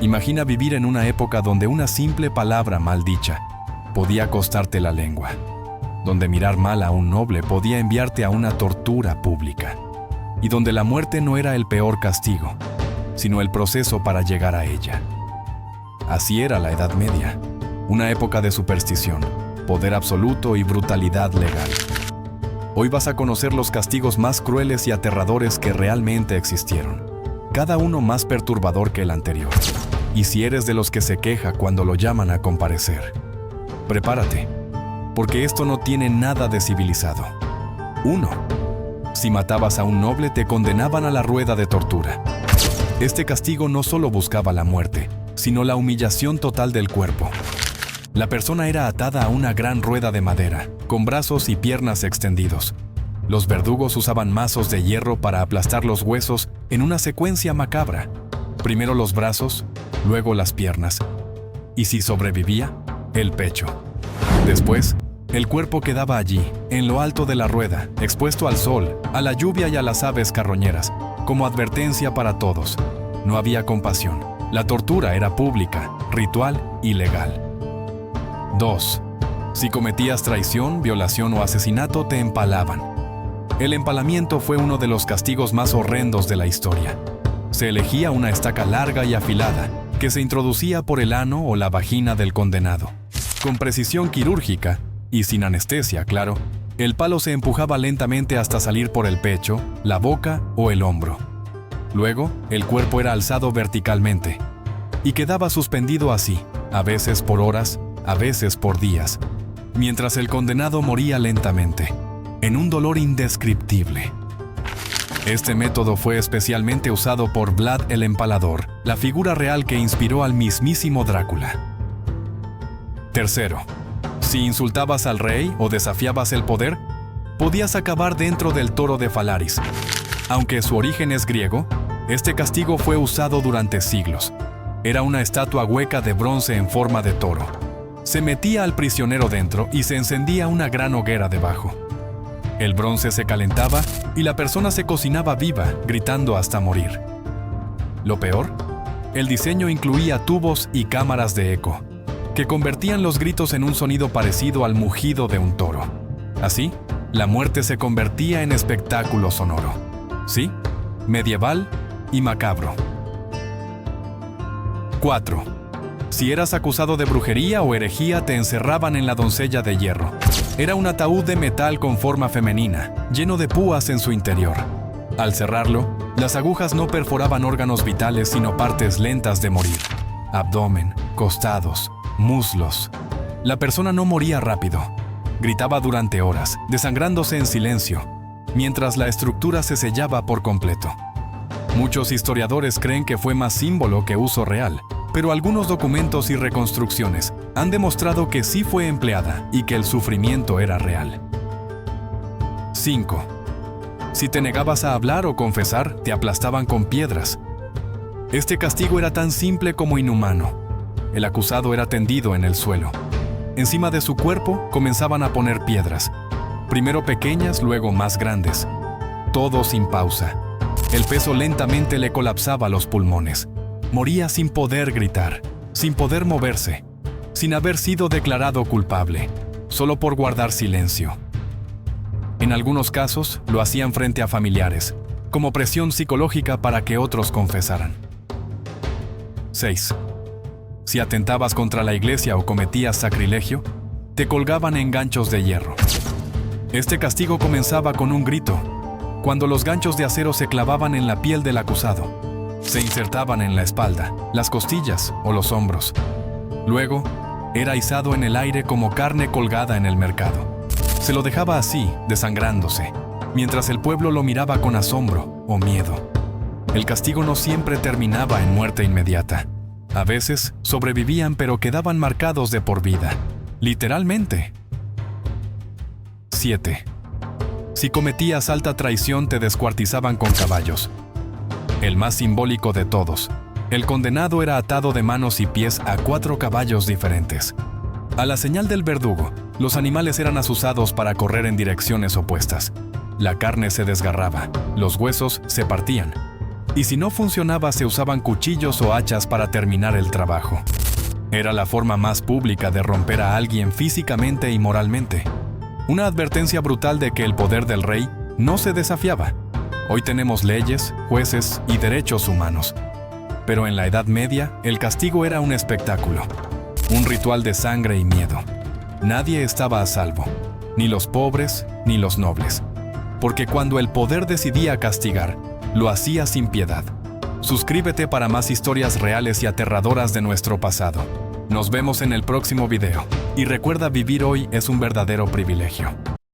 Imagina vivir en una época donde una simple palabra mal dicha podía costarte la lengua, donde mirar mal a un noble podía enviarte a una tortura pública, y donde la muerte no era el peor castigo, sino el proceso para llegar a ella. Así era la Edad Media, una época de superstición, poder absoluto y brutalidad legal. Hoy vas a conocer los castigos más crueles y aterradores que realmente existieron, cada uno más perturbador que el anterior. Y si eres de los que se queja cuando lo llaman a comparecer, prepárate, porque esto no tiene nada de civilizado. 1. Si matabas a un noble, te condenaban a la rueda de tortura. Este castigo no solo buscaba la muerte, sino la humillación total del cuerpo. La persona era atada a una gran rueda de madera, con brazos y piernas extendidos. Los verdugos usaban mazos de hierro para aplastar los huesos en una secuencia macabra. Primero los brazos, luego las piernas. Y si sobrevivía, el pecho. Después, el cuerpo quedaba allí, en lo alto de la rueda, expuesto al sol, a la lluvia y a las aves carroñeras, como advertencia para todos. No había compasión. La tortura era pública, ritual y legal. 2. Si cometías traición, violación o asesinato, te empalaban. El empalamiento fue uno de los castigos más horrendos de la historia. Se elegía una estaca larga y afilada, que se introducía por el ano o la vagina del condenado. Con precisión quirúrgica, y sin anestesia, claro, el palo se empujaba lentamente hasta salir por el pecho, la boca o el hombro. Luego, el cuerpo era alzado verticalmente, y quedaba suspendido así, a veces por horas, a veces por días, mientras el condenado moría lentamente, en un dolor indescriptible. Este método fue especialmente usado por Vlad el Empalador, la figura real que inspiró al mismísimo Drácula. 3. Si insultabas al rey o desafiabas el poder, podías acabar dentro del toro de Falaris. Aunque su origen es griego, este castigo fue usado durante siglos. Era una estatua hueca de bronce en forma de toro. Se metía al prisionero dentro y se encendía una gran hoguera debajo. El bronce se calentaba y la persona se cocinaba viva, gritando hasta morir. Lo peor, el diseño incluía tubos y cámaras de eco, que convertían los gritos en un sonido parecido al mugido de un toro. Así, la muerte se convertía en espectáculo sonoro. ¿Sí? Medieval y macabro. 4. Si eras acusado de brujería o herejía, te encerraban en la doncella de hierro. Era un ataúd de metal con forma femenina, lleno de púas en su interior. Al cerrarlo, las agujas no perforaban órganos vitales, sino partes lentas de morir. Abdomen, costados, muslos. La persona no moría rápido. Gritaba durante horas, desangrándose en silencio, mientras la estructura se sellaba por completo. Muchos historiadores creen que fue más símbolo que uso real, pero algunos documentos y reconstrucciones han demostrado que sí fue empleada y que el sufrimiento era real. 5. Si te negabas a hablar o confesar, te aplastaban con piedras. Este castigo era tan simple como inhumano. El acusado era tendido en el suelo. Encima de su cuerpo comenzaban a poner piedras, primero pequeñas, luego más grandes. Todo sin pausa. El peso lentamente le colapsaba los pulmones. Moría sin poder gritar, sin poder moverse, sin haber sido declarado culpable, solo por guardar silencio. En algunos casos, lo hacían frente a familiares, como presión psicológica para que otros confesaran. 6. Si atentabas contra la iglesia o cometías sacrilegio, te colgaban en ganchos de hierro. Este castigo comenzaba con un grito, cuando los ganchos de acero se clavaban en la piel del acusado. Se insertaban en la espalda, las costillas o los hombros. Luego, era izado en el aire como carne colgada en el mercado. Se lo dejaba así, desangrándose, mientras el pueblo lo miraba con asombro o miedo. El castigo no siempre terminaba en muerte inmediata. A veces sobrevivían, pero quedaban marcados de por vida, literalmente. 7. Si cometías alta traición, te descuartizaban con caballos. El más simbólico de todos, el condenado era atado de manos y pies a 4 caballos diferentes. A la señal del verdugo, los animales eran azuzados para correr en direcciones opuestas. La carne se desgarraba, los huesos se partían. y si no funcionaba se usaban cuchillos o hachas para terminar el trabajo. Era la forma más pública de romper a alguien físicamente y moralmente. Una advertencia brutal de que el poder del rey no se desafiaba. Hoy tenemos leyes, jueces y derechos humanos. Pero en la Edad Media, el castigo era un espectáculo, un ritual de sangre y miedo. Nadie estaba a salvo, ni los pobres ni los nobles, porque cuando el poder decidía castigar, lo hacía sin piedad. Suscríbete para más historias reales y aterradoras de nuestro pasado. Nos vemos en el próximo video, y recuerda, vivir hoy es un verdadero privilegio.